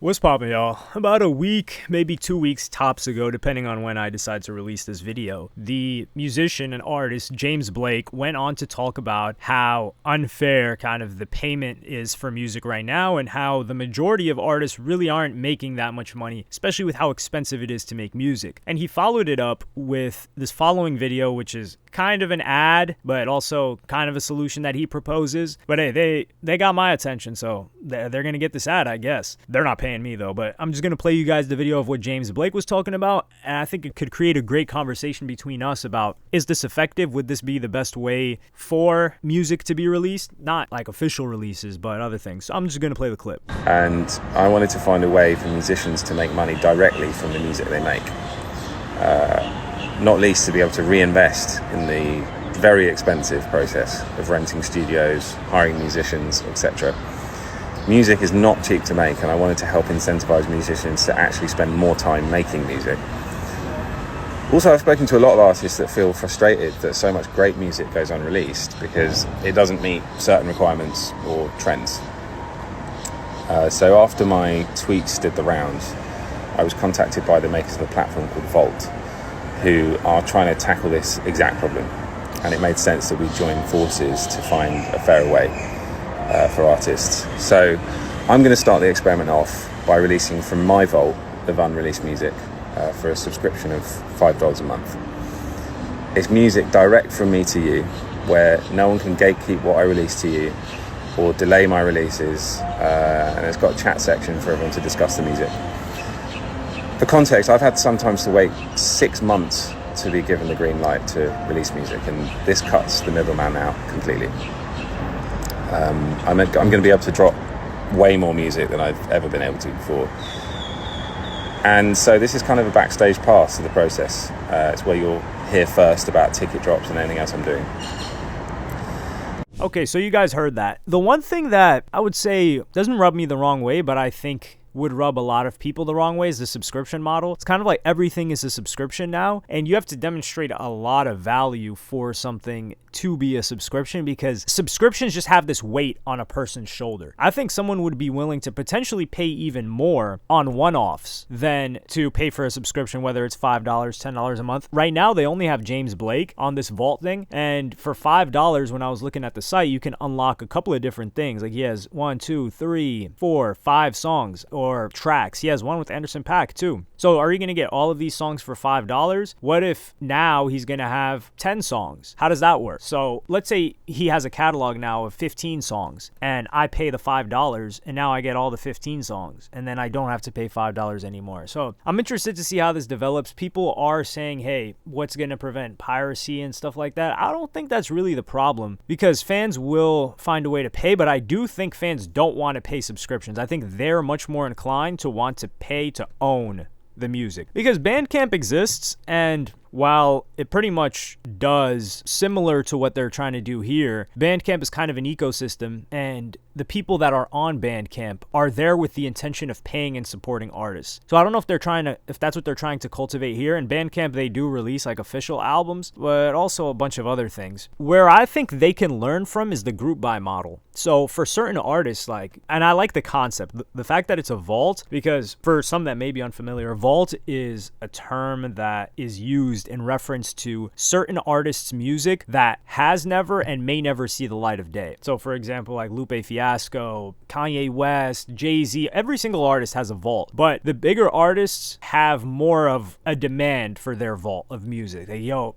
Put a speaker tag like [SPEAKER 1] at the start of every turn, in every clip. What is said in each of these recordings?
[SPEAKER 1] What's poppin', y'all? About a week, maybe 2 weeks tops ago, depending on when I decide to release this video, the musician and artist James Blake went on to talk about how unfair kind of the payment is for music right now and how the majority of artists really aren't making that much money, especially with how expensive it is to make music. And he followed it up with this following video, which is kind of an ad, but also kind of a solution that he proposes. But hey, they got my attention, so they're gonna get this ad, I guess. They're not paying me though, but I'm just gonna play you guys the video of what James Blake was talking about, and I think it could create a great conversation between us about, is this effective? Would this be the best way for music to be released? Not like official releases, but other things. So I'm just gonna play the clip.
[SPEAKER 2] And I wanted to find a way for musicians to make money directly from the music they make. Not least to be able to reinvest in the very expensive process of renting studios, hiring musicians, etc. Music is not cheap to make, and I wanted to help incentivize musicians to actually spend more time making music. Also, I've spoken to a lot of artists that feel frustrated that so much great music goes unreleased because it doesn't meet certain requirements or trends. So after my tweets did the rounds, I was contacted by the makers of a platform called Vault, who are trying to tackle this exact problem. And it made sense that we join forces to find a fairer way for artists. So I'm going to start the experiment off by releasing from my vault of unreleased music for a subscription of $5 a month. It's music direct from me to you, where no one can gatekeep what I release to you or delay my releases, and it's got a chat section for everyone to discuss the music. For context, I've had sometimes to wait 6 months to be given the green light to release music, and this cuts the middleman out completely. I'm going to be able to drop way more music than I've ever been able to before. And so this is kind of a backstage pass to the process. It's where you'll hear first about ticket drops and anything else I'm doing.
[SPEAKER 1] Okay, so you guys heard that. The one thing that I would say doesn't rub me the wrong way, but I think would rub a lot of people the wrong way is the subscription model. It's kind of like everything is a subscription now, and you have to demonstrate a lot of value for something to be a subscription, because subscriptions just have this weight on a person's shoulder. I think someone would be willing to potentially pay even more on one-offs than to pay for a subscription, whether it's $5, $10 a month. Right now, they only have James Blake on this Vault thing, and for $5, when I was looking at the site, you can unlock a couple of different things. Like he has 1, 2, 3, 4, 5 songs or tracks. He has one with Anderson .Paak too. So are you going to get all of these songs for $5? What if now he's going to have 10 songs? How does that work? So let's say he has a catalog now of 15 songs and I pay the $5 and now I get all the 15 songs and then I don't have to pay $5 anymore. So I'm interested to see how this develops. People are saying, hey, what's going to prevent piracy and stuff like that? I don't think that's really the problem, because fans will find a way to pay, but I do think fans don't want to pay subscriptions. I think they're much more inclined to want to pay to own the music, because Bandcamp exists, and while it pretty much does similar to what they're trying to do here, Bandcamp is kind of an ecosystem, and the people that are on Bandcamp are there with the intention of paying and supporting artists. So I don't know if that's what they're trying to cultivate here. In Bandcamp, they do release like official albums, but also a bunch of other things. Where I think they can learn from is the group buy model. So for certain artists, and I like the concept, the fact that it's a vault, because for some that may be unfamiliar, vault is a term that is used in reference to certain artists' music that has never and may never see the light of day. So for example, like Lupe Fiasco, Kanye West, Jay-Z, every single artist has a vault, but the bigger artists have more of a demand for their vault of music.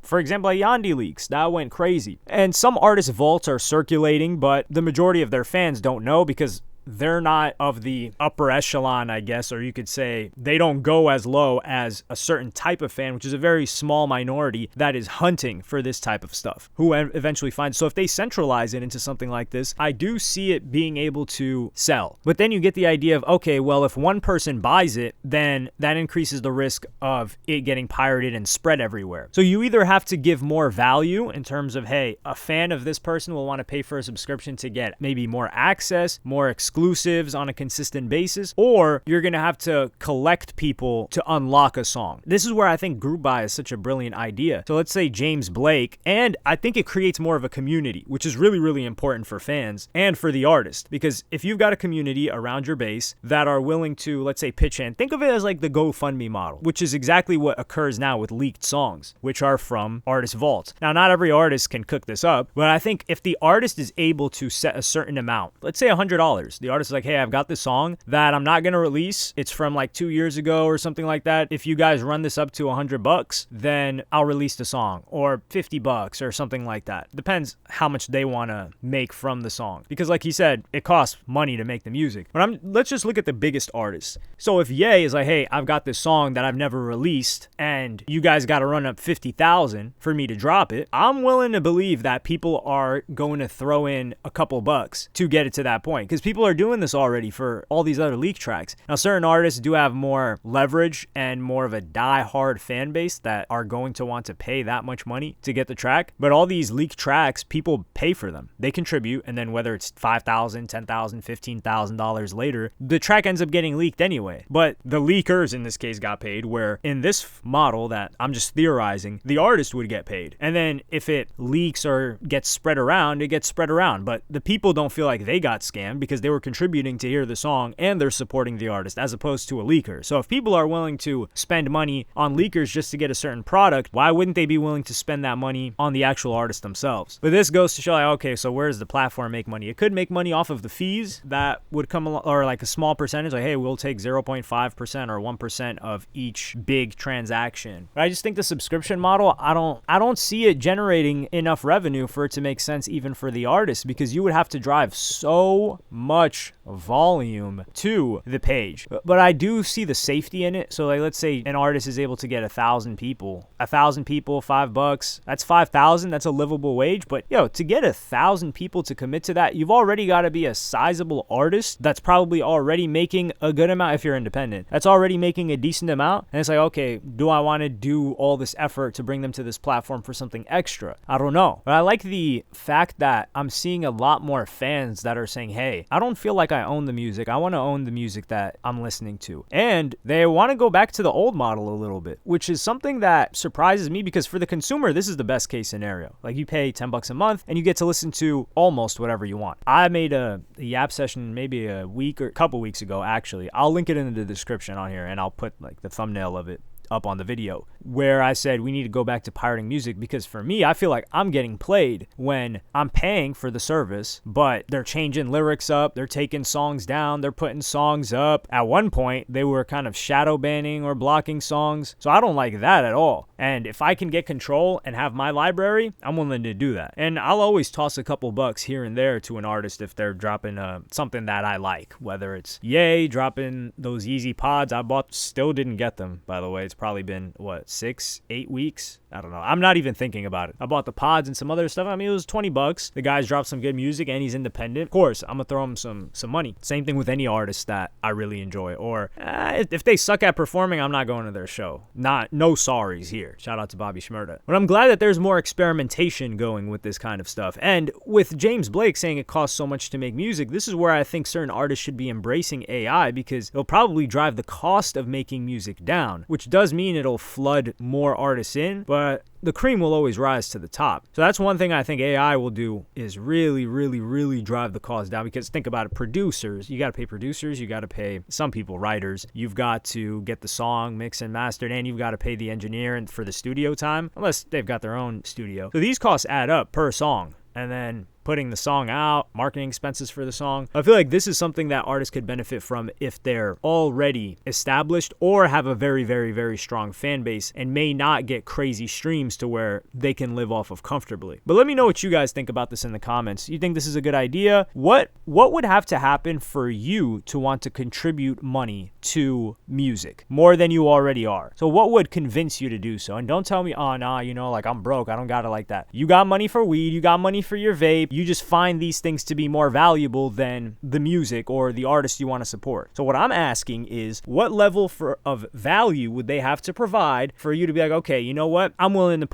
[SPEAKER 1] For example, like Yandhi Leaks, that went crazy. And some artists' vaults are circulating, but the majority of their fans don't know because they're not of the upper echelon, I guess, or you could say they don't go as low as a certain type of fan, which is a very small minority that is hunting for this type of stuff, who eventually finds. So if they centralize it into something like this, I do see it being able to sell. But then you get the idea of, okay, well, if one person buys it, then that increases the risk of it getting pirated and spread everywhere. So you either have to give more value in terms of, hey, a fan of this person will want to pay for a subscription to get maybe more access, more exclusive exclusives on a consistent basis, or you're going to have to collect people to unlock a song. This is where I think group buy is such a brilliant idea. So let's say James Blake, and I think it creates more of a community, which is really, really important for fans and for the artist, because if you've got a community around your base that are willing to, let's say, pitch in, think of it as like the GoFundMe model, which is exactly what occurs now with leaked songs, which are from artist vaults. Now, not every artist can cook this up, but I think if the artist is able to set a certain amount, let's say $100, the artist is like, hey, I've got this song that I'm not going to release. It's from like 2 years ago or something like that. If you guys run this up to $100, then I'll release the song, or $50 or something like that. Depends how much they want to make from the song. Because like he said, it costs money to make the music. But let's just look at the biggest artists. So if Ye is like, hey, I've got this song that I've never released and you guys got to run up 50,000 for me to drop it, I'm willing to believe that people are going to throw in a couple bucks to get it to that point, because people are doing this already for all these other leak tracks. Now, certain artists do have more leverage and more of a die-hard fan base that are going to want to pay that much money to get the track, but all these leaked tracks, people pay for them. They contribute, and then whether it's $5,000, $10,000, $15,000 later, the track ends up getting leaked anyway. But the leakers in this case got paid, where in this model that I'm just theorizing, the artist would get paid. And then if it leaks or gets spread around, it gets spread around. But the people don't feel like they got scammed because they were contributing to hear the song and they're supporting the artist, as opposed to a leaker. So if people are willing to spend money on leakers just to get a certain product, why wouldn't they be willing to spend that money on the actual artist themselves? But this goes to show, like, okay, so where does the platform make money? It could make money off of the fees that would come along, or like a small percentage, like, hey, we'll take 0.5% or 1% of each big transaction. But I just think the subscription model, I don't see it generating enough revenue for it to make sense even for the artist, because you would have to drive so much volume to the page. But I do see the safety in it. So like, let's say an artist is able to get 1,000 people, $5, that's 5,000. That's a livable wage. But to get 1,000 people to commit to that, you've already got to be a sizable artist that's probably already making a good amount. If you're independent, that's already making a decent amount. And it's like, okay, do I want to do all this effort to bring them to this platform for something extra? I don't know. But I like the fact that I'm seeing a lot more fans that are saying, hey, I don't feel like I own the music. I want to own the music that I'm listening to. And they want to go back to the old model a little bit, which is something that surprises me, because for the consumer, this is the best case scenario. Like, you pay $10 a month and you get to listen to almost whatever you want. I made a Yap session maybe a week or a couple weeks ago, actually. I'll link it in the description on here, and I'll put like the thumbnail of it up on the video, where I said we need to go back to pirating music, because for me, I feel like I'm getting played when I'm paying for the service, but they're changing lyrics up, they're taking songs down, they're putting songs up. At one point, they were kind of shadow banning or blocking songs, so I don't like that at all. And if I can get control and have my library, I'm willing to do that. And I'll always toss a couple bucks here and there to an artist if they're dropping something that I like, whether it's Ye dropping those Yeezy pods I bought, still didn't get them, by the way. It's probably been 6-8 weeks. I don't know. I'm not even thinking about it. I bought the pods and some other stuff. I mean, it was $20. The guy's dropped some good music and he's independent. Of course, I'm gonna throw him some money. Same thing with any artist that I really enjoy. Or if they suck at performing, I'm not going to their show. No sorries here. Shout out to Bobby Shmurda. But I'm glad that there's more experimentation going with this kind of stuff. And with James Blake saying it costs so much to make music, this is where I think certain artists should be embracing AI, because it'll probably drive the cost of making music down, which does mean it'll flood more artists in, but the cream will always rise to the top. So that's one thing I think AI will do, is really, really, really drive the cost down. Because think about it, producers, you got to pay producers, you got to pay some people writers, you've got to get the song mixed and mastered, and you've got to pay the engineer and for the studio time, unless they've got their own studio. So these costs add up per song. And then putting the song out, marketing expenses for the song. I feel like this is something that artists could benefit from if they're already established or have a very, very, very strong fan base and may not get crazy streams to where they can live off of comfortably. But let me know what you guys think about this in the comments. You think this is a good idea? What would have to happen for you to want to contribute money to music more than you already are? So what would convince you to do so? And don't tell me, oh, nah, like I'm broke, I don't got it like that. You got money for weed, you got money for your vape, you just find these things to be more valuable than the music or the artist you want to support. So what I'm asking is, what level of value would they have to provide for you to be like, okay, you know what? I'm willing to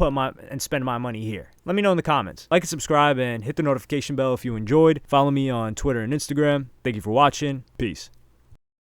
[SPEAKER 1] spend my money here. Let me know in the comments. Like and subscribe and hit the notification bell if you enjoyed. Follow me on Twitter and Instagram. Thank you for watching. Peace.